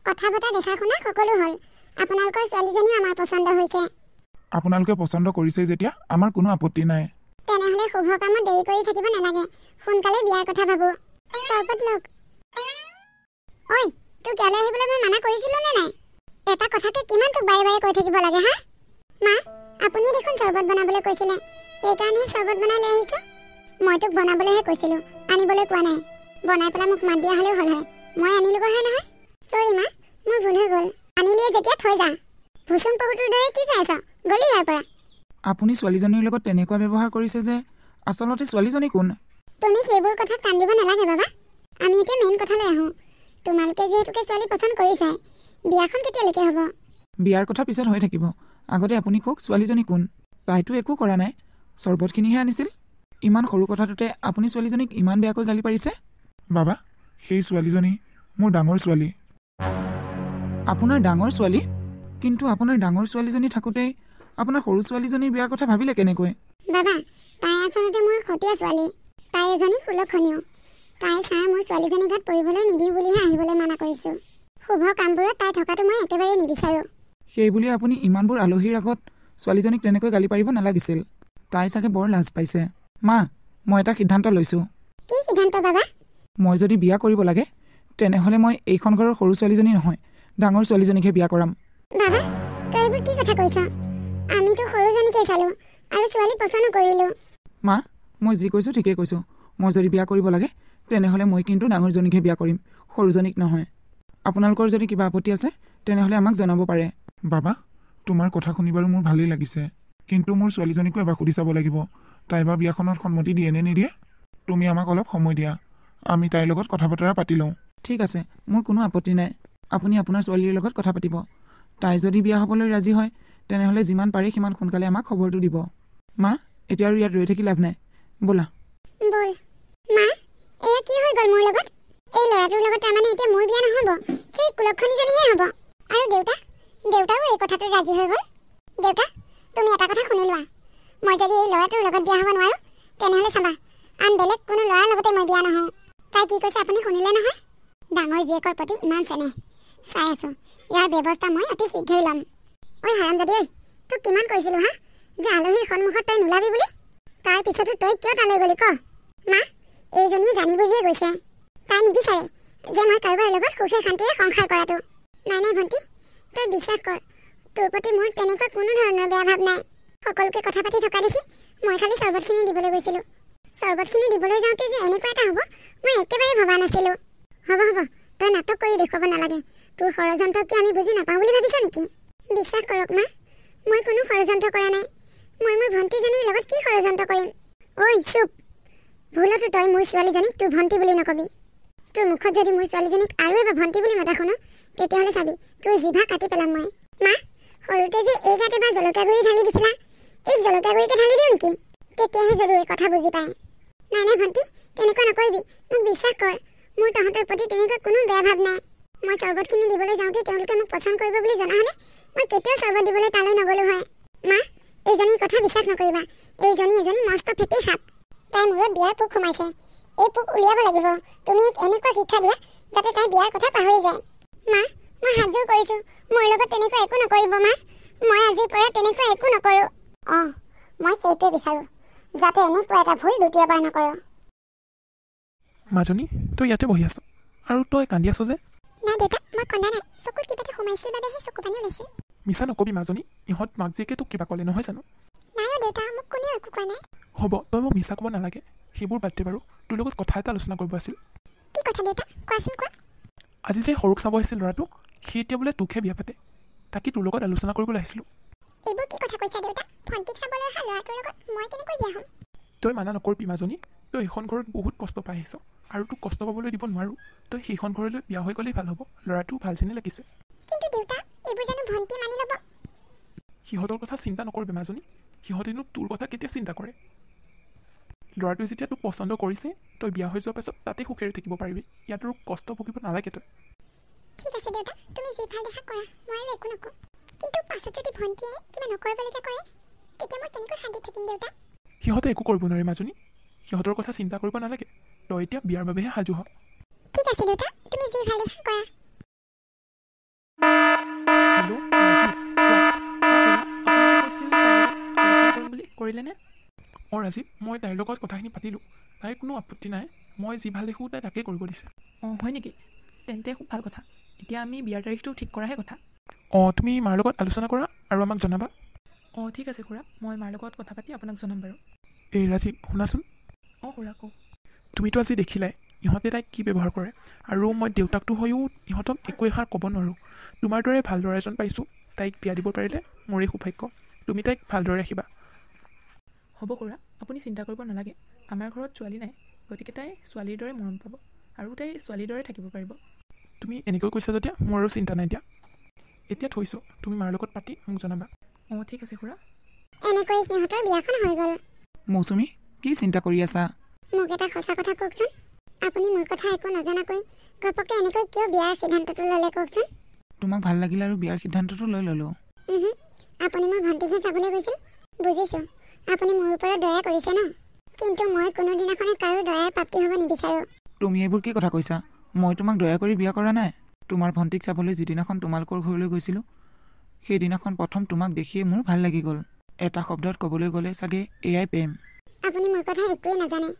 কথা বতা দেখা শুনা সকলো হল আপোনালোকৰ ছোৱালীজনী আমাৰ পছন্দ হৈছে আপোনালোকে পছন্দ কৰিছে যেতিয়া আমাৰ কোনো আপত্তি নাই তেনেহলে শুভ কামত দেৰি কৰি থাকিব নালাগে সোনকালে বিয়াৰ কথা ভাবো চৰবত লওক ঐ তুই কেলে আহিবলৈ মই মানা কৰিছিলো নে নাই এটা কথাকে কিমান তোক বাৰে বাৰে কৈ থাকিব লাগে হা মা আপুনি দেখোন চৰবত বনাবলৈ কৈছিলে সেইকাৰণে চৰবত বনাই লৈ আহিছো মই তোক বনাবলৈহে কৈছিলো আনিবলৈ কোৱা নাই বনাই পেলাই মোক মাত দিয়া হলেও হল হয় মই আনিলো হয় নহয় সৰি মা মোৰ ভুল হৈ গ'ল আনিলিয়ে যেতিয়া থৈ যা ভুচুম পহুটোৰ দৰে কি চাইছ গলি ইয়াৰ পৰা আপুনি ছোৱালীজনীৰ লগত তেনেকুৱা ব্যৱহাৰ কৰিছে যে আচলতে ছোৱালীজনী কোন তুমি সেইবোৰ কথাত কান দিব নালাগে বাবা আমি এতিয়া মেইন কথালৈ আহোঁ তোমালোকে যিহেতুকে ছোৱালী পছন্দ কৰিছাই বিয়াখন কেতিয়ালৈকে হ'ব বিয়াৰ কথা পিছত হৈ থাকিব আগতে আপুনি কওক ছোৱালীজনী কোন তাইতো একো কৰা নাই চৰবতখিনিহে আনিছিল ইমান সৰু কথাটোতে আপুনি ছোৱালীজনীক ইমান বেয়াকৈ গালি পাৰিছে বাবা সেই ছোৱালীজনী মোৰ ডাঙৰ ছোৱালী আপোনাৰ ডাঙৰ ছোৱালী কিন্তু আপোনাৰ ডাঙৰ ছোৱালীজনী থাকোঁতেই আপোনাৰ সৰু ছোৱালীজনীৰ বিয়াৰ কথা ভাবিলে কেনেকৈ বাবা তাই আচলতে মোৰ সতীয়া ছোৱালী তাই এজনী কুলক্ষণীয় তাই ছাৰ মোৰ ছোৱালীজনী গাত পৰিবলৈ নিদিওঁ বুলিহে আহিবলৈ মানা কৰিছোঁ শুভ কামবোৰত তাই থকাটো মই একেবাৰে নিবিচাৰোঁ সেইবুলি আপুনি ইমানবোৰ আলহীৰ আগত ছোৱালীজনীক তেনেকৈ গালি পাৰিব নালাগিছিল তাই চাগে বৰ লাজ পাইছে মা মই এটা সিদ্ধান্ত লৈছোঁ কি সিদ্ধান্ত বাবা মই যদি বিয়া কৰিব লাগে তেনেহ'লে মই এইখন ঘৰৰ সৰু ছোৱালীজনী নহয় ডাঙৰ ছোৱালীজনীকহে বিয়া কৰাম বাবা তই এইবোৰ কি কথা কৈছ আমিতো সৰুজনীকে চালোঁ আৰু ছোৱালী পচন্দ কৰিলোঁ মা মই যি কৈছোঁ ঠিকেই কৈছোঁ মই যদি বিয়া কৰিব লাগে তেনেহ'লে মই কিন্তু ডাঙৰজনীকহে বিয়া কৰিম সৰুজনীক নহয় আপোনালোকৰ যদি কিবা আপত্তি আছে তেনেহ'লে আমাক জনাব পাৰে বাবা তোমাৰ কথা শুনি বাৰু মোৰ ভালেই লাগিছে কিন্তু মোৰ ছোৱালীজনীকো এবাৰ সুধি চাব লাগিব তাই বা বিয়াখনত সন্মতি দিয়ে নে নিদিয়ে তুমি আমাক অলপ সময় দিয়া আমি তাইৰ লগত কথা বতৰা পাতি লওঁ ঠিক আছে মোৰ কোনো আপত্তি নাই আপুনি আপোনাৰ ছোৱালীৰ লগত কথা পাতিব তাই যদি বিয়া হ'বলৈ ৰাজি হয় তেনেহ'লে যিমান পাৰি সিমান সোনকালে আমাক খবৰটো দিব মা এতিয়া আৰু ইয়াত ৰৈ থাকি লাভ নাই ব'লা বল মা এয়া কি হৈ গ'ল মোৰ লগত এই ল'ৰাটোৰ লগত তাৰমানে এতিয়া মোৰ বিয়া নহ'ব সেই কুলক্ষণীজনীহে হ'ব আৰু দেউতাও এই কথাটোত ৰাজি হৈ গ'ল দেউতা তুমি এটা কথা শুনি লোৱা মই যদি এই ল'ৰাটোৰ লগত বিয়া হ'ব নোৱাৰোঁ তেনেহ'লে চাবা আন বেলেগ কোনো ল'ৰাৰ লগতে মই বিয়া নহওঁ তাই কি কৈছে আপুনি শুনিলে নহয় ডাঙৰ জীয়েকৰ প্ৰতি ইমান চেনেহ চাই আছোঁ ইয়াৰ ব্যৱস্থা মই অতি শীঘ্ৰেই ল'ম ঐ হাৰামজাদী ঐ তোক কিমান কৈছিলোঁ হা যে আলহীৰ সন্মুখত তই নোলাবি বুলি তাৰ পিছতো তই কিয় তালৈ গ'লি ক মা এইজনী জানি বুজিয়ে গৈছে তাই নিবিচাৰে যে মই কাৰোবাৰ লগত সুখে শান্তিৰে সংসাৰ কৰাটো নাই ভণ্টি তই বিশ্বাস কৰ তোৰ প্ৰতি মোৰ তেনেকুৱা কোনো ধৰণৰ বেয়া ভাৱ নাই সকলোকে কথা পাতি থকা দেখি মই খালি চৰবতখিনি দিবলৈ গৈছিলোঁ চৰবতখিনি দিবলৈ যাওঁতে যে এনেকুৱা এটা হ'ব মই একেবাৰে ভবা নাছিলোঁ হ'ব তই নাটক কৰি দেখুৱাব নালাগে তোৰ ষড়যন্ত্ৰ কি আমি বুজি নাপাওঁ বুলি ভাবিছ নেকি বিশ্বাস কৰক মা মই কোনো ষড়যন্ত্ৰ কৰা নাই মই মোৰ ভণ্টিজনীৰ লগত কি ষড়যন্ত্ৰ কৰিম ঐ চুপ ভুলতো তই মোৰ ছোৱালীজনীক তোৰ ভণ্টি বুলি নকবি তোৰ মুখত যদি মোৰ ছোৱালীজনীক আৰু এবাৰ ভণ্টি বুলি মাতা শুনো তেতিয়াহ'লে চাবি তোৰ জিভা কাটি পেলাম মই মা সৰুতে যে এই গাত এবাৰ জলকীয়া গুড়ি ঢালি দিছিলা এই জলকীয়া গুড়িকে ঢালি দিওঁ নেকি তেতিয়াহে যদি এই কথা বুজি পায় নাই ভণ্টি তেনেকুৱা নকৰিবি মোক বিশ্বাস কৰ মোৰ তহঁতৰ প্ৰতি তেনেকুৱা কোনো বেয়া ভাৱ নাই মই চৰবতখিনি দিবলৈ যাওঁতে তেওঁলোকে মোক পচন্দ কৰিব বুলি জনা হ'লে মই কেতিয়াও চৰবত দিবলৈ তালৈ নগ'লো হয় মা এইজনীৰ কথা বিশ্বাস নকৰিবা এইজনী এজনী মস্ত ফেটি সাপ তাই মূৰত বিয়াৰ পোক সোমাইছে এই পোক উলিয়াব লাগিব তুমি এনেকুৱা শিক্ষা দিয়া যাতে তাই বিয়াৰ কথা পাহৰি যায় মা মই হাতযোৰ কৰিছোঁ মোৰ লগত তেনেকুৱা একো নকৰিব মা মই আজিৰ পৰা তেনেকুৱা একো নকৰোঁ অঁ মই সেইটোৱে বিচাৰোঁ যাতে এনেকুৱা এটা ভুল দ্বিতীয়বাৰ নকৰোঁ মাজনী তই ইয়াতে বহি আছ আৰু তই কান্দি আছ যে নাই দেউতা মই কন্দা নাই চকুত কিবা এটা সোমাইছিল বাবেহে চকু পানী ওলাইছে মিছা নকবি মাজনী ইহঁত মাক জীয়েকে তোক কিবা ক'লে নহয় জানো নাই দেউতা মোক কোনেও একো কোৱা নাই হ'ব তই মোক মিছা ক'ব নালাগে সেইবোৰ বাদ দে বাৰু তোৰ লগত কথা এটা আলোচনা কৰিব আছিল কি কথা দেউতা কোৱাচোন কোৱা আজি যে সৰুক চাব আহিছিল ল'ৰাটো সি এতিয়া বোলে তোকহে বিয়া পাতে তাকে তোৰ লগত আলোচনা কৰিবলৈ আহিছিলোঁ এইবোৰ কি কথা কৈছা দেউতা ভণ্টিক চাবলৈ অহা ল'ৰাটোৰ লগত মই কেনেকৈ বিয়া হ'ম তই মানা নকৰিবি মাজনী তই এইখন ঘৰত বহুত কষ্ট পাই আহিছ আৰু তোক কষ্ট পাবলৈ দিব নোৱাৰোঁ তই সেইখন ঘৰলৈ বিয়া হৈ গ'লেই ভাল হ'ব ল'ৰাটোও ভাল যেনে লাগিছে কিন্তু দেউতা এইবোৰ জানো ভণ্টি মানি ল'ব সিহঁতৰ কথা চিন্তা নকৰিবি মাজনী সিহঁতেনো তোৰ কথা কেতিয়া চিন্তা কৰে ল'ৰাটোৱে যেতিয়া তোক পচন্দ কৰিছে তই বিয়া হৈ যোৱাৰ পাছত তাতে সুখেৰে থাকিব পাৰিবি ইয়াত আৰু কষ্ট ভুগিব নালাগে তই ঠিক আছে দেউতা তুমি যি ভাল দেখা কৰা মই আৰু একো নকওঁ কিন্তু পাছত যদি ভণ্টিয়ে কিবা নকৰিবলগীয়া কৰে তেতিয়া মই কেনেকৈ শান্তিত থাকিম দেউতা সিহঁতে একো কৰিব নোৱাৰে মাজনী সিহঁতৰ কথা চিন্তা কৰিব নালাগে তই এতিয়া বিয়াৰ বাবেহে সাজু হ ঠিক আছে দেউতা তুমি যি ভাল দেখা কৰা হেল্ল' ৰাজীৱ, কোৱা। আপুনি যে কৈছিল তাইৰ লগত আলোচনা কৰিম বুলি, কৰিলেনে? ৰাজীৱ, মই তাইৰ লগত কথাখিনি পাতিলোঁ। তাইৰ কোনো আপত্তি নাই। মই যি ভাল দেখোঁ তাই তাকেই কৰিব দিছে। হয় নেকি? তেন্তে খুব ভাল কথা। এতিয়া আমি বিয়াৰ তাৰিখটো ঠিক কৰাহে কথা। তুমি মাৰ লগত আলোচনা কৰা আৰু আমাক জনাবা। ঠিক আছে খুৰা, মই মাৰ লগত কথা পাতি আপোনাক জনাম বাৰু। এই ৰাজীৱ, শুনাচোন। খুৰা কওক। তুমিতো আজি দেখিলাই ইহঁতে তাইক কি ব্যৱহাৰ কৰে, আৰু মই দেউতাকটো হৈও ইহঁতক একো এষাৰ ক'ব নোৱাৰোঁ। তোমাৰ দৰে ভাল ল'ৰা এজন পাইছোঁ, তাইক বিয়া দিব পাৰিলে মোৰেই সৌভাগ্য। তুমি তাইক ভালদৰে ৰাখিবা। হ'ব খুৰা, আপুনি চিন্তা কৰিব নালাগে। আমাৰ ঘৰত ছোৱালী নাই, গতিকে তাই ছোৱালীৰ দৰে মৰম পাব আৰু তাই ছোৱালীৰ দৰে থাকিব পাৰিব। তুমি এনেকৈ কৈছা যেতিয়া মোৰ আৰু চিন্তা নাই দিয়া। এতিয়া থৈছোঁ, তুমি মাৰ লগত পাতি মোক জনাবা। ঠিক আছে খুৰা। এনেকৈ সিহঁতৰ বিয়াখন হৈ গ'ল। মৌচুমী, কি চিন্তা কৰি আছা? মোক এটা সঁচা কথা কওকচোন। আপুনি মোৰ কথা একো নজনাকৈ ঘপককৈ এনেকৈ কিয় বিয়াৰ সিদ্ধান্তটো ল'লে কওকচোন? তোমাক ভাল লাগিল আৰু বিয়াৰ সিদ্ধান্তটো লৈ ল'লোঁ। আপুনি মোৰ ভণ্টিকহে চাবলৈ গৈছিল। বুজিছোঁ, আপুনি মোৰ ওপৰত দয়া কৰিছে ন, কিন্তু মই কোনোদিনাখনে কাৰো দয়াৰ প্ৰাপ্তি হ'ব নিবিচাৰোঁ। তুমি এইবোৰ কি কথা কৈছা? মই তোমাক দয়া কৰি বিয়া কৰা নাই। তোমাৰ ভণ্টিক চাবলৈ যিদিনাখন তোমালোকৰ ঘৰলৈ গৈছিলোঁ, সেইদিনাখন প্ৰথম তোমাক দেখিয়ে মোৰ ভাল লাগি গ'ল। এটা শব্দত ক'বলৈ গ'লে চাগে এয়াই প্ৰেম। আপুনি মোৰ কথা একোৱেই নাজানে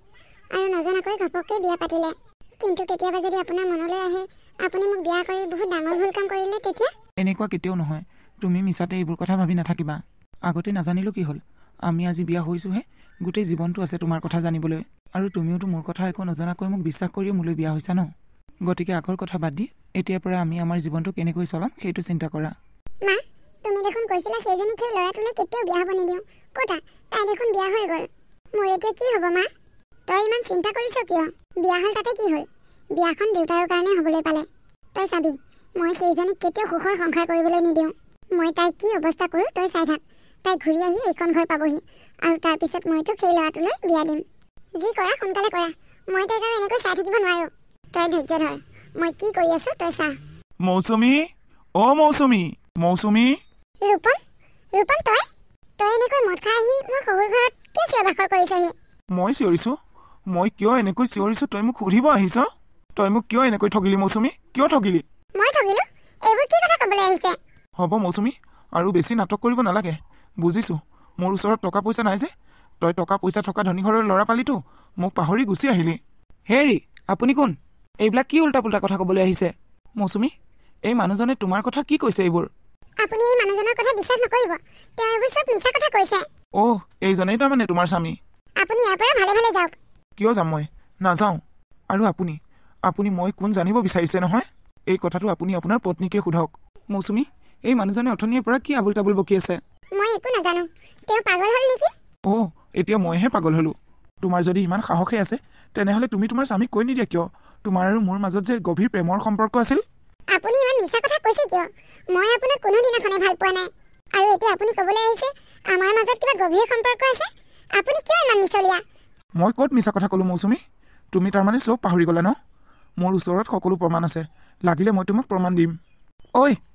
আৰু নজনাকৈ ঘপককৈ বিয়া পাতিলে। কিন্তু কেতিয়াবা যদি আপোনাৰ মনলৈ আহে আপুনি মোক বিয়া কৰি বহুত ডাঙৰ ভুল কাম কৰিলে, তেতিয়া? এনেকুৱা কেতিয়াও নহয়। তুমি মিছাতে এইবোৰ কথা ভাবি নাথাকিবা। আগতে নাজানিলোঁ কি হ'ল, আমি আজি বিয়া হৈছোঁহে। গোটেই জীৱনটো আছে তোমাৰ কথা জানিবলৈ, আৰু তুমিওতো মোৰ কথা একো নজনাকৈ মোক বিশ্বাস কৰিয়ে মোলৈ বিয়া হৈছা ন। গতিকে আগৰ কথা বাদ দি এতিয়াৰ পৰা আমি আমাৰ জীৱনটো কেনেকৈ চলাম সেইটো চিন্তা কৰা। মা, তুমি দেখোন কৈছিলা সেইজনীক সেই ল'ৰাটোলৈ কেতিয়াও বিয়া হ'ব নিদিওঁ। ক'তা, তাই দেখোন বিয়া হৈ গ'ল। মোৰ এতিয়া কি হ'ব মা? তই ইমান চিন্তা কৰিছ কিয়? বিয়া হ'ল তাতে কি হ'ল? বিয়াখন দেউতাৰৰ কাৰণে হ'বলৈ পালে। তই চাবি, মই সেইজনীক কেতিয়াও সুখৰ সংসাৰ কৰিবলৈ নিদিওঁ। মই তাইক কি অৱস্থা কৰোঁ তই চাই থাক। তাই ঘূৰি আহি এইখন ঘৰ পাবহি, আৰু তাৰপিছত মইতো সেই ল'ৰাটোলৈ বিয়া দিম। যি কৰা সোনকালে কৰা। মই তাইক আৰু এনেকৈ চাই থাকিব নোৱাৰোঁ। তই ধৈৰ্য ধৰ, মই কি কৰি আছোঁ তই চা। মৌচুমী, মৌচুমী, মৌচুমী। ৰূপম, ৰূপম, তই এনেকৈ মদ খাই আহি মোৰ শহুৰ ঘৰত কিয় চিঞৰ বাখৰ কৰিছহি? মই চিঞৰিছোঁ? মই কিয় এনেকৈ চিঞৰিছোঁ তই মোক সুধিব আহিছ? তই মোক কিয় এনেকৈ ঠগিলি মৌচুমী? কিয় ঠগিলি? মই ঠগিলো? এইবোৰ কি কথা ক'বলৈ আহিছে? হ'ব মৌচুমী, আৰু বেছি নাটক কৰিব নালাগে। বুজিছোঁ, মোৰ ওচৰত টকা পইচা নাই যে। তই টকা পইচা থকা ধনী ঘৰৰ ল'ৰা পালিতো মোক পাহৰি গুচি আহিলি। হেৰি, আপুনি কোন? এইবিলাক কি উল্টা পুল্টা কথা ক'বলৈ আহিছে? মৌচুমী, এই মানুহজনে তোমাৰ কথা কি কৈছে এইবোৰ? আপুনি এই মানুহজনৰ কথা বিশ্বাস নকৰিব। তেওঁ এইবোৰ চব মিছা কথা কৈছে। এইজনেই তাৰমানে তোমাৰ স্বামী? আপুনি ইয়াৰ পৰা ভালে ভালে যাওক। কিয় যাম মই? নাযাওঁ। আৰু আপুনি মই কোন জানিব বিচাৰিছে নহয়? এই কথাটো আপুনি আপোনাৰ পত্নীকে সোধক। মৌচুমী, এই মানুহজনে অথনিৰ পৰা কি আবুল তাবুল বকি আছে? মই একো নাজানো। তেওঁ পাগল হ'ল নেকি? এতিয়া মইহে পাগল হ'লো। তোমাৰ যদি ইমান সাহসে আছে তেনেহ'লে তুমি তোমাৰ স্বামীক কৈ নিদিয়া কিয়? তোমাৰ আৰু মোৰ মাজত যে গভীৰ প্ৰেমৰ সম্পৰ্ক আছিল। আপুনি ইমান মিছা কথা কৈছে কিয়? মই আপোনাক কোনোদিনাখনে ভাল পোৱা নাই। আৰু এতিয়া আপুনি ক'বলৈ আহিছে আমাৰ মাজত কিবা গভীৰ সম্পৰ্ক আছে। আপুনি কিয় ইমান মিছলীয়া? মই ক'ত মিছা কথা ক'লো মৌচুমী? তুমি তাৰমানে চব পাহৰি গ'লা ন? মোৰ ওচৰত সকলো প্ৰমাণ আছে। লাগিলে মই তোমাক প্ৰমাণ দিম।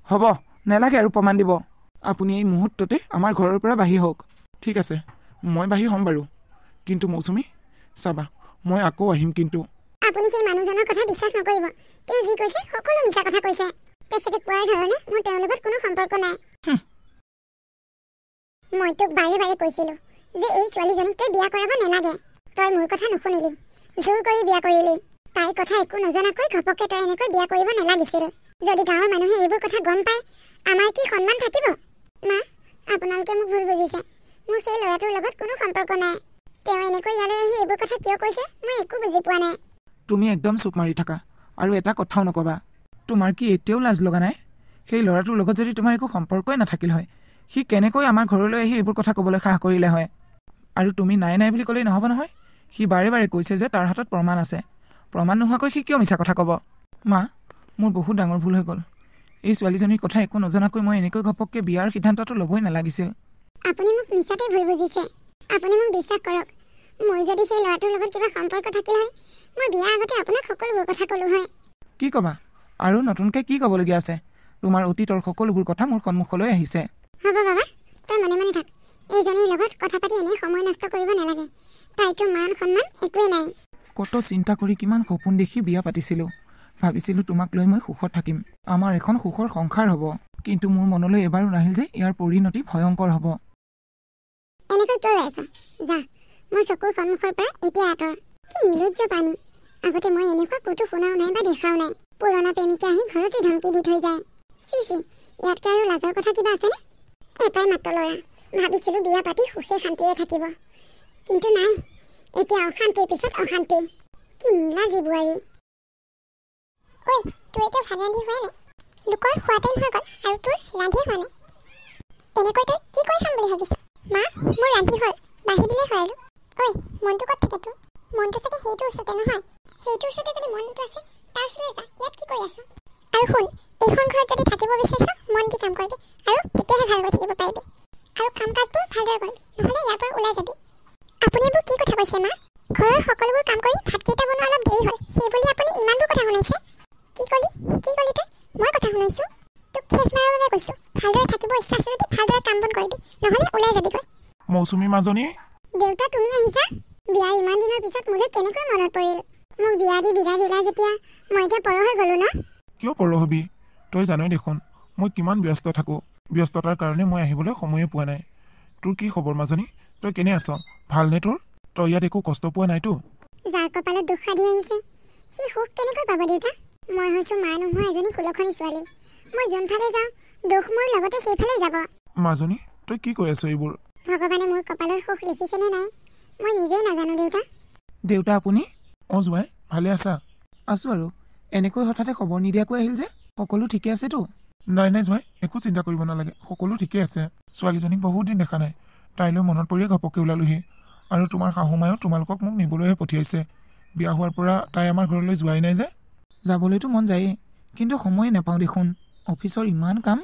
হ'ব, নেলাগে আৰু প্ৰমাণ দিব। আপুনি এই মুহূৰ্ততে আমাৰ ঘৰৰ পৰা বাহিৰ হওক। ঠিক আছে, মই বাহিৰ হ'ম বাৰু। কিন্তু মৌচুমী, চাবা, মই আকৌ আহিম কিন্তু। আপুনি সেই মানুহজনৰ কথা বিশ্বাস নকৰিব। তেওঁ যি কৈছে সকলো মিছা কথা কৈছে। তেখেতে কোৱাৰ ধৰণে মোৰ তেওঁৰ লগত কোনো সম্পৰ্ক নাই। মই তোক বাৰে বাৰে কৈছিলোঁ যে এই ছোৱালীজনীক তই বিয়া কৰাব নালাগে। তই মোৰ কথা নুশুনিলি, জোৰ কৰি বিয়া কৰিলি। তাইৰ কথা একো নজনাকৈ ঘপককৈ তই এনেকৈ বিয়া কৰিব নালাগিছিল। যদি গাঁৱৰ মানুহে এইবোৰ কথা গম পায় আমাৰ কি সন্মান থাকিব? মা, আপোনালোকে মোক ভুল বুজিছে। মোৰ সেই ল'ৰাটোৰ লগত কোনো সম্পৰ্ক নাই। তেওঁ এনেকৈ ইয়ালৈ আহি এইবোৰ কথা কিয় কৈছে মই একো বুজি পোৱা নাই। তুমি একদম চুপ মাৰি থাকা আৰু এটা কথাও নক'বা। তোমাৰ কি এতিয়াও লাজ লগা নাই? সেই ল'ৰাটোৰ লগত যদি তোমাৰ একো সম্পৰ্কই নাথাকিল হয়, সি কেনেকৈ আমাৰ ঘৰলৈ আহি এইবোৰ কথা ক'বলৈ সাহ কৰিলে হয়? আৰু তুমি নাই বুলি ক'লেই নহ'ব নহয়। সি বাৰে বাৰে কৈছে যে তাৰ হাতত প্ৰমাণ আছে। প্ৰমাণ নোহোৱাকৈ সি কিয় মিছা কথা ক'ব? মা, মোৰ বহুত ডাঙৰ ভুল হৈ গ'ল। এই ছোৱালীজনীৰ কথা একো নজনাকৈ মই এনেকৈ ঘপককৈ বিয়াৰ সিদ্ধান্তটো ল'বই নালাগিছিল। আপুনি মোক মিছাতে ভুল বুজিছে। আপুনি মোক বিশ্বাস কৰক, মোৰ যদি সেই ল'ৰাটোৰ লগত কিবা সম্পৰ্ক থাকিল হয় মই বিয়াৰ আগতে আপোনাক সকলোবোৰ কথা ক'লো হয়। কি ক'বা? আৰু নতুনকৈ কি ক'বলগীয়া আছে? তোমাৰ অতীতৰ সকলোবোৰ কথা মোৰ সন্মুখলৈ আহিছে। হ'ব বাবা, তই মনে মনে থাক। এইজনীৰ লগত কথা পাতি এনেই সময় নষ্ট কৰিব নালাগে। তাইতো মান সন্মান একোৱেই নাই। কত চিন্তা কৰি কিমান সপোন দেখি বিয়া পাতিছিলোঁ। ভাবিছিলোঁ তোমাক লৈ মই সুখত থাকিম, আমাৰ এখন সুখৰ সংসাৰ হ'ব। কিন্তু মোৰ মনলৈ এবাৰো নাহিল যে ইয়াৰ পৰিণতি ভয়ংকৰ হ'ব। এনেকৈ কিয় ৰৈ আছা? যা, মোৰ চকুৰ সন্মুখৰ পৰা এতিয়া আঁতৰ। কি নিৰ্লজ্জ প্ৰাণী! আগতে মই এনেকুৱা ক'তো শুনাও নাই বা দেখাও নাই। পুৰণা প্ৰেমিকে আহি ঘৰতে ধমকি দি থৈ যায়। চি চি, ইয়াতকৈ আৰু লাজৰ কথা কিবা আছেনে? এটাই মাত্ৰ ল'ৰা, ভাবিছিলোঁ বিয়া পাতি সুখে শান্তিৰে থাকিব, কিন্তু নাই, এতিয়া অশান্তিৰ পিছত অশান্তি। কি নীলাজী বোৱাৰী! ঐ, তোৰ এতিয়া ভাত ৰান্ধি হোৱাই নাই? লোকৰ খোৱা টাইম হৈ গ'ল আৰু তোৰ ৰান্ধি হোৱা নাই। এনেকৈ তই কি কৰি খাম বুলি ভাবিছ? মা, মোৰ ৰান্ধি হ'ল, বাঢ়ি দিলেই হয় আৰু। ঐ, মনটো ক'ত থাকে তোৰ? মনটো চাগে সেইটোৰ ওচৰতে নহয়? সেইটোৰ ওচৰতে যদি মনটো আছে, তাৰ ওচৰলৈ যা। ইয়াত কি কৰি আছ? আৰু শুন, এইখন ঘৰত যদি থাকিব বিচাৰিছ, মন দি কাম কৰিবি আৰু তেতিয়াহে ভালকৈ থাকিব পাৰিবি। আৰু কাম কাজবোৰ ভালদৰে কৰিবি, নহ'লে ইয়াৰ পৰা ওলাই যাবি। আপুনি এইবোৰ কি কথা কৈছে মা? ঘৰৰ সকলোবোৰ কাম কৰি ভাতকেইটা বনোৱা অলপ দেৰি হ'ল, সেই বুলি আপুনি ইমানবোৰ কথা শুনাইছে? কি ক'লি তই? মই কথা শুনাইছোঁ? তোক শেষ মাৰাৰ বাবে কৈছোঁ, ভালদৰে থাকিব ইচ্ছা আছে যদি ভালদৰে কাম বন কৰিবি, নহ'লে ওলাই যাবিগৈ। মৌচুমী মাজনী, দেউতা তুমি আহিছা? বিয়াৰ ইমান দিনৰ পিছত মোলৈ কেনেকৈ মনত পৰিল? মোক বিয়া দি বিদায় দিলা যেতিয়া মই এতিয়া পৰ হৈ গ'লো ন? কিয় পৰ হবি? তই জানই দেখোন মই কিমান ব্যস্ত থাকোঁ। ব্যস্ততাৰ কাৰণে মই আহিবলৈ সময়ে পোৱা নাই। তোৰ কি খবৰ মাজনী? তই কেনে আছ? ভালনে তোৰ? তই ইয়াত একো কষ্ট পোৱা নাইতো? যাৰ কপালত দুখ সাধি আহিছে সি সুখ কেনেকৈ পাব দেউতা? মই হৈছোঁ মা নোহোৱা এজনী কুলখনী ছোৱালী। মই যোনফালে যাওঁ দুখ মোৰ লগতে সেইফালে যাব। মাজনী, তই কি কৈ আছ এইবোৰ? ভগৱানে মোৰ কপালৰ সুখ লিখিছেনে নাই মই নিজেই নাজানো দেউতা। দেউতা আপুনি? অঁ জোঁৱাই, ভালে আছা? আছোঁ আৰু। এনেকৈ হঠাতে খবৰ নিদিয়াকৈ আহিল যে? সকলো ঠিকে আছেতো? নাই নাই জোঁৱাই, একো চিন্তা কৰিব নালাগে, সকলো ঠিকে আছে। ছোৱালীজনীক বহুত দিন দেখা নাই, তাইলৈ মনত পৰিয়ে ঘপককৈ ওলালোহি। আৰু তোমাৰ শাহুমায়েও তোমালোকক মোক নিবলৈহে পঠিয়াইছে। বিয়া হোৱাৰ পৰা তাই আমাৰ ঘৰলৈ যোৱাই নাই যে। যাবলৈতো মন যায়েই, কিন্তু সময়ে নাপাওঁ দেখোন, অফিচৰ ইমান কাম।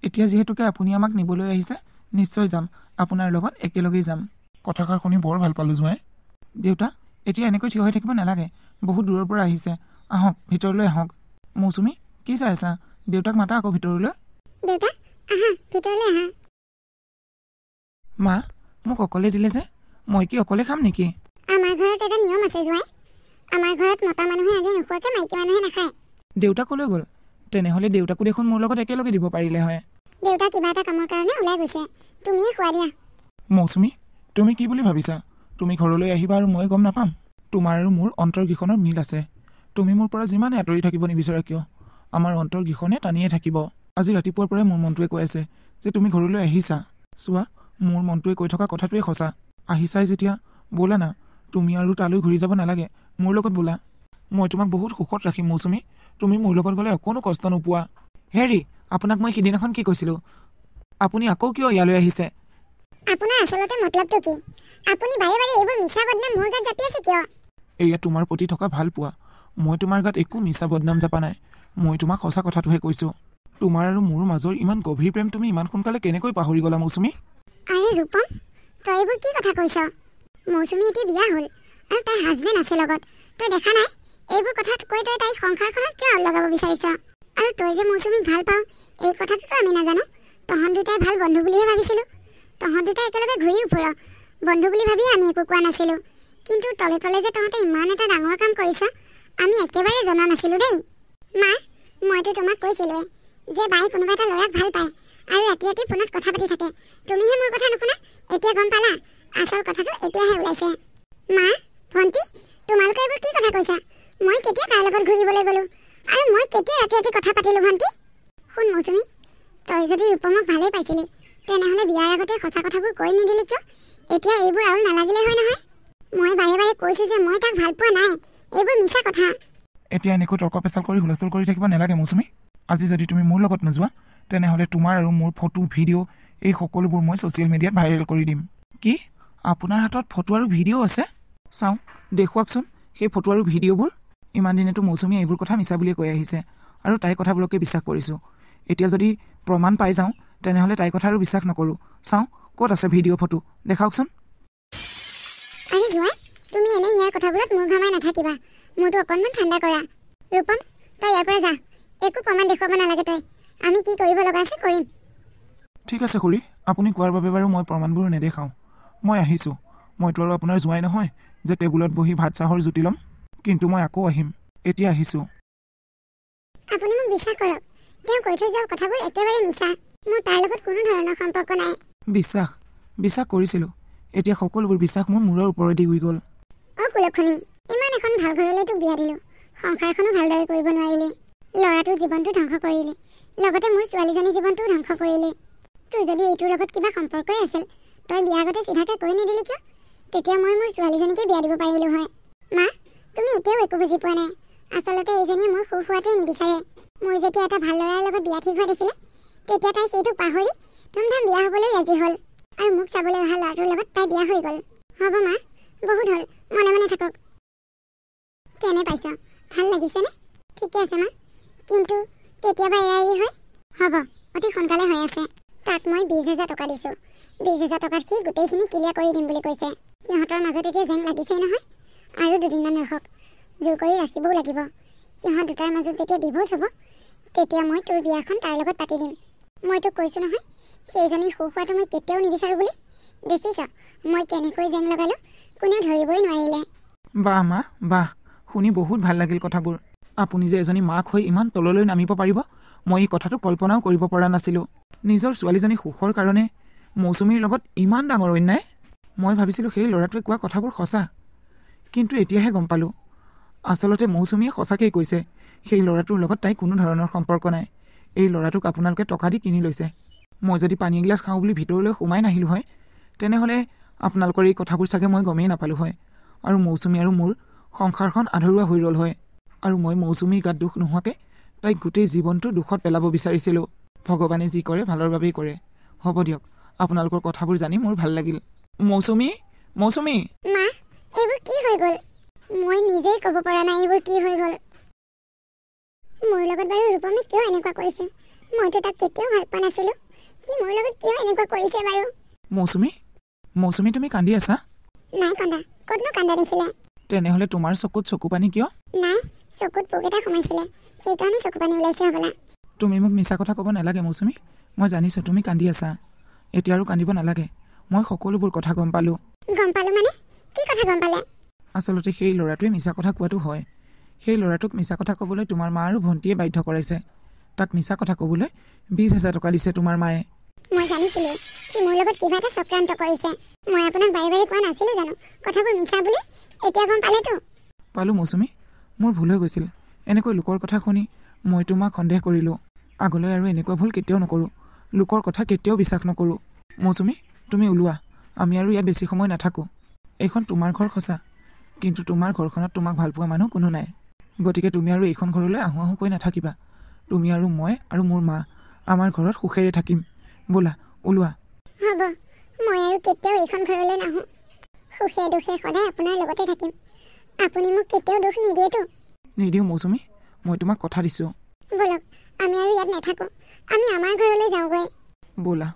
এতিয়া যিহেতুকে আপুনি আমাক নিবলৈ আহিছে, নিশ্চয় যাম, আপোনাৰ লগত একেলগেই যাম। কথাষাৰ শুনি বৰ ভাল পালোঁ জোঁৱাই। দেউতা, এতিয়া এনেকৈ থিয় হৈ থাকিব নালাগে, বহুত দূৰৰ পৰা আহিছে, আহক ভিতৰলৈ আহক। মৌচুমী, কি চাই আছা? দেউতাক মাতা আকৌ ভিতৰলৈ। দেউতা, আহা ভিতৰলৈ আহা। মা, মোক অকলে দিলে যে, মই কি অকলে খাম নেকি? আমাৰ ঘৰত এটা নিয়ম আছে জোঁৱাই, আমাৰ ঘৰত মতা মানুহে আগে নোখোৱাকৈ মাইকী মানুহে নাখায়। দেউতা ক'লৈ গ'ল? তেনেহ'লে দেউতাকো দেখোন মোৰ লগত একেলগে দিব পাৰিলে হয়। দেউতা কিবা এটা কামৰ কাৰণে ওলাই গৈছে, তুমিয়ে খোৱা দিয়া। মৌচুমী, তুমি কি বুলি ভাবিছা? তুমি ঘৰলৈ আহিবা আৰু মই গম নাপাম? তোমাৰ আৰু মোৰ অন্তৰ্গীষণৰ মিল আছে। তুমি মোৰ পৰা যিমানে আঁতৰি থাকিব নিবিচাৰা কিয়, আমাৰ অন্তৰ্গীষণে টানিয়ে থাকিব। আজি ৰাতিপুৱাৰ পৰাই মোৰ মনটোৱে কৈ আছে যে তুমি ঘৰলৈ আহিছা। চোৱা, মোৰ মনটোৱে কৈ থকা কথাটোৱে সঁচা। আহিছাই যেতিয়া ব'লা না, তুমি আৰু তালৈ ঘূৰি যাব নালাগে, মোৰ লগত ব'লা। মই তোমাক বহুত সুখত ৰাখিম মৌচুমী, তুমি মোৰ লগত গ'লে অকণো কষ্ট নোপোৱা। হেৰি, আপোনাক মই সিদিনাখন কি কৈছিলোঁ? আপুনি আকৌ কিয় ইয়ালৈ আহিছে? আপোনাৰ আচলতে মতলবটো কি? আপুনি বাৰে বাৰে এইবোৰ মিছা বদনাম মোৰ গাত জাপি আছে কিয়? এয়া তোমাৰ প্ৰতি থকা ভাল পোৱা। মই তোমাৰ গাত একো মিছা বদনাম জাপা নাই, মই তোমাক সঁচা কথাটোহে কৈছোঁ। তোমাৰ আৰু মোৰ মাজৰ ইমান গভীৰ প্ৰেম তুমি ইমান সোনকালে কেনেকৈ পাহৰি গ'লা মৌচুমী? আৰে ৰূপম, তই এইবোৰ কি কথা কৈছ? মৌচুমী এতিয়া বিয়া হ'ল আৰু তাইৰ হাজবেণ্ড আছে লগত, তই দেখা নাই? এইবোৰ কথাত কৈ তই তাইক সংসাৰখনত কিয় লগাব বিচাৰিছ? আৰু তই যে মৌচুমীক ভাল পাওঁ এই কথাটোতো আমি নাজানো। তহঁত দুটাই ভাল বন্ধু বুলিহে ভাবিছিলোঁ। তহঁত দুটাই একেলগে ঘূৰিও ফুৰ, বন্ধু বুলি ভাবিয়ে আমি একো কোৱা নাছিলোঁ। কিন্তু তলে তলে যে তহঁতে ইমান এটা ডাঙৰ কাম কৰিছ আমি একেবাৰে জনা নাছিলোঁ দেই। মা, মইতো তোমাক কৈছিলোঁৱে যে বাই কোনোবা এটা ল'ৰাক ভাল পায় আৰু ৰাতি ৰাতি ফোনত কথা পাতি থাকে। তুমিহে মোৰ কথা নুশুনা, এতিয়া গম পালা? আচল কথাটো এতিয়াহে ওলাইছে। মা, ভণ্টি, তোমালোকে এইবোৰ কি কথা কৈছা? মই কেতিয়া তাৰ লগত ঘূৰিবলৈ গ'লোঁ আৰু মই কেতিয়া ৰাতি ৰাতি কথা পাতিলোঁ ভণ্টি? শুন মৌচুমী, তই যদি ৰূপমক ভালেই পাইছিলি তেনেহ'লে বিয়াৰ আগতে সঁচা কথাবোৰ কৈ নিদিলি কিয়? এতিয়া এইবোৰ আৰু নালাগিলে হয় নহয়? মই বাৰে বাৰে কৈছোঁ যে মই তাক ভাল পোৱা নাই, এইবোৰ মিছা কথা। এতিয়া এনেকৈ তৰ্ক পেচাল কৰি হুলস্থুল কৰি থাকিব নালাগে মৌচুমী। আজি যদি তুমি মোৰ লগত নোযোৱা তেনেহ'লে তোমাৰ আৰু মোৰ ফটো ভিডিঅ' এই সকলোবোৰ মই ছ'চিয়েল মিডিয়াত ভাইৰেল কৰি দিম। কি? আপোনাৰ হাতত ফটো আৰু ভিডিঅ' আছে? চাওঁ, দেখুৱাওকচোন সেই ফটো আৰু ভিডিঅ'বোৰ। ইমান দিনেতো মৌচুমীয়ে এইবোৰ কথা মিছা বুলিয়ে কৈ আহিছে আৰু তাইৰ কথাবোৰকে বিশ্বাস কৰিছোঁ। এতিয়া যদি প্ৰমাণ পাই যাওঁ তেনেহ'লে তাইৰ কথা আৰু বিশ্বাস নকৰোঁ। চাওঁ, ক'ত আছে ভিডিঅ' ফটো, দেখাওকচোন। আৰে জোঁৱাই, তুমি এনেই ইয়াৰ কথাবোৰত মূৰ ঘামাই নাথাকিবা, মোৰতো অকণমান ঠাণ্ডা কৰা। ৰূপম, তই ইয়াৰ পৰা যা, একো প্ৰমাণ দেখুৱাব নালাগে তই। আমি কি কৰিব লগা আছে কৰিম। ঠিক আছে খুৰী, আপুনি কোৱাৰ বাবে বাৰু মই প্ৰমাণবোৰ নেদেখাওঁ। মই আহিছোঁ, মইতো আৰু আপোনাৰ জোঁৱাই নহয় যে টেবুলত বহি ভাত চাহৰ জুতি ল'ম। কিন্তু মই আকৌ আহিম, এতিয়া আহিছোঁ। আপুনি মোক বিশ্বাস কৰক, তেওঁ কৈ থৈ যোৱা কথাবোৰ একেবাৰে মিছা। মোৰ তাৰ লগত কোনো ধৰণৰ সম্পৰ্ক নাই। বিশ্বাস কৰিছিলোঁ। এতিয়া সকলোবোৰ বিশ্বাস মোৰ মূৰৰ ওপৰেদি উৰি গ'ল। কুলক্ষণী, ইমান এখন ভাল ঘৰলৈ তোক বিয়া দিলোঁ, সংসাৰখনো ভালদৰে কৰিব নোৱাৰিলি, ল'ৰাটোৰ জীৱনটো ধ্বংস কৰিলি, লগতে মোৰ ছোৱালীজনীৰ জীৱনটোও ধ্বংস কৰিলি। তোৰ যদি এইটোৰ লগত কিবা সম্পৰ্কই আছিল, তই বিয়া আগতে চিধাকৈ কৈ নিদিলি কিয়? তেতিয়া মই মোৰ ছোৱালীজনীকে বিয়া দিব পাৰিলোঁ হয়। মা, তুমি এতিয়াও একো বুজি পোৱা নাই। আচলতে এইজনীয়ে মোৰ সুখ হোৱাটোৱে নিবিচাৰে। মোৰ যেতিয়া এটা ভাল ল'ৰাৰ লগত বিয়া ঠিক হোৱা দেখিলে, তেতিয়া তাই সেইটো পাহৰি ধুমধাম বিয়া হ'বলৈ ৰাজি হ'ল, আৰু মোক চাবলৈ অহা ল'ৰাটোৰ লগত তাই বিয়া হৈ গ'ল। হ'ব মা, বহুত হ'ল, মনে মনে থাকক। কেনে পাইছ? ভাল লাগিছেনে? ঠিকে আছে মা, কিন্তু কেতিয়াবা এৰা এৰি হয়? হ'ব, অতি সোনকালে হৈ আছে। তাক মই 20,000 টকা দিছোঁ। 20,000 টকাত সি গোটেইখিনি ক্লিয়াৰ কৰি দিম বুলি কৈছে। সিহঁতৰ মাজত এতিয়া জেং লাগিছেই নহয়, আৰু 2 দিনমান ৰখক, জোৰ কৰি ৰাখিবও লাগিব। সিহঁত দুটাৰ মাজত যেতিয়া ডিভোৰ্চ হ'ব, তেতিয়া মই তোৰ বিয়াখন তাৰ লগত পাতি দিম। মই তোক কৈছোঁ নহয়, সেইজনীৰ সুখ হোৱাটো মই কেতিয়াও নিবিচাৰোঁ বুলি। দেখিছ মই কেনেকৈ জেং লগালোঁ, কোনেও ধৰিবই নোৱাৰিলে। বাহ মা, বাহ, শুনি বহুত ভাল লাগিল কথাবোৰ। আপুনি যে এজনী মাক হৈ ইমান তললৈ নামিব পাৰিব, মই এই কথাটো কল্পনাও কৰিব পৰা নাছিলোঁ। নিজৰ ছোৱালীজনী সুখৰ কাৰণে মৌচুমীৰ লগত ইমান ডাঙৰ অন্যায়। মই ভাবিছিলোঁ সেই ল'ৰাটোৱে কোৱা কথাবোৰ সঁচা, কিন্তু এতিয়াহে গম পালোঁ আচলতে মৌচুমীয়ে সঁচাকেই কৈছে। সেই ল'ৰাটোৰ লগত তাই কোনো ধৰণৰ সম্পৰ্ক নাই। এই ল'ৰাটোক আপোনালোকে টকা দি কিনি লৈছে। মই যদি পানী এগিলাচ খাওঁ বুলি ভিতৰলৈ সোমাই নাহিলোঁ হয়, তেনেহ'লে আপোনালোকৰ এই কথাবোৰ চাগে মই গমেই নাপালোঁ হয়, আৰু মৌচুমী আৰু মোৰ সংসাৰখন আধৰুৱা হৈ ৰ'ল হয়। আৰু মই মৌচুমীৰ গাত দুখ নোহোৱাকৈ তাইক গোটেই জীৱনটো দুখত পেলাব বিচাৰিছিলোঁ। ভগৱানে যি কৰে ভালৰ বাবেই কৰে। হ'ব দিয়ক, আপোনালোকৰ কথাবোৰ জানি মোৰ ভাল লাগিল। মৌচুমী, মৌচুমী। মা, এইবোৰ কি হৈ গ'ল? মই নিজেই ক'ব পৰা নাই এইবোৰ কি হৈ গ'ল। মোৰ লগত বাৰু ৰূপমে কিয় এনেকুৱা কৰিছে? মইতো তাক কেতিয়াও ভাল পোৱা নাছিলোঁ। সি মোৰ লগত কিয় এনেকুৱা কৰিছে বাৰু? মৌচুমী, তুমি কান্দি আছা? নাই কন্দা, ক'তনো কান্দা দেখিলে? তেনেহ'লে তোমাৰ চকুত চকু পানী কিয়? নাই, চকুত পোক এটা সোমাইছিলে, সেইকাৰণে চকু পানী ওলাইছে হ'বলা। তুমি মোক মিছা কথা ক'ব নালাগে মৌচুমী। মই জানিছোঁ তুমি কান্দি আছা। এতিয়া আৰু কান্দিব নালাগে। মই সকলোবোৰ কথা গম পালোঁ। গম পালোঁ মানে? কি কথা গম পালে? আচলতে সেই ল'ৰাটোৱে মিছা কথা কোৱাটো হয়। সেই ল'ৰাটোক মিছা কথা ক'বলৈ তোমাৰ মা আৰু ভণ্টীয়ে বাধ্য কৰাইছে। তাক মিছা কথা ক'বলৈ 20,000 টকা দিছে তোমাৰ মায়ে। মই জানিছিলোঁ সি মোৰ লগত কিবা এটা চক্ৰান্ত কৰিছে। মই আপোনাক বাৰে বাৰে কোৱা নাছিলোঁ জানো কথাবোৰ মিছা বুলি? এতিয়া গম পালেতো? পালোঁ মৌচুমী, মোৰ ভুল হৈ গৈছিল। এনেকৈ লোকৰ কথা শুনি মই তোমাক সন্দেহ কৰিলোঁ। আগলৈ আৰু এনেকুৱা ভুল কেতিয়াও নকৰোঁ। লোকৰ কথা কেতিয়াও বিশ্বাস নকৰোঁ। মৌচুমী, তুমি ওলোৱা, আমি আৰু ইয়াত বেছি সময় নাথাকোঁ। এইখন তোমাৰ ঘৰ সঁচা, কিন্তু তোমাৰ ঘৰখনত তোমাক ভাল পোৱা মানুহ কোনো নাই। গতিকে তুমি আৰু এইখন ঘৰলৈ আহোঁ আহোঁ কৈ নাথাকিবা। তুমি আৰু মই আৰু মোৰ মা আমাৰ ঘৰত সুখেৰে থাকিম। ব'লা, ওলোৱা। হ'ব, মই আৰু কেতিয়াও এইখন ঘৰলৈ নাহোঁ। সুখে দুখে সদায় আপোনাৰ লগতে থাকিম। আপুনি মোক কেতিয়াও দুখ নিদিয়েতো? নিদিওঁ মৌচুমী, মই তোমাক কথা দিছোঁ। ব'লক, আমি আৰু ইয়াত নাথাকোঁ। আমি আমাৰ ঘৰলৈ যাওঁগৈ। ব'লা।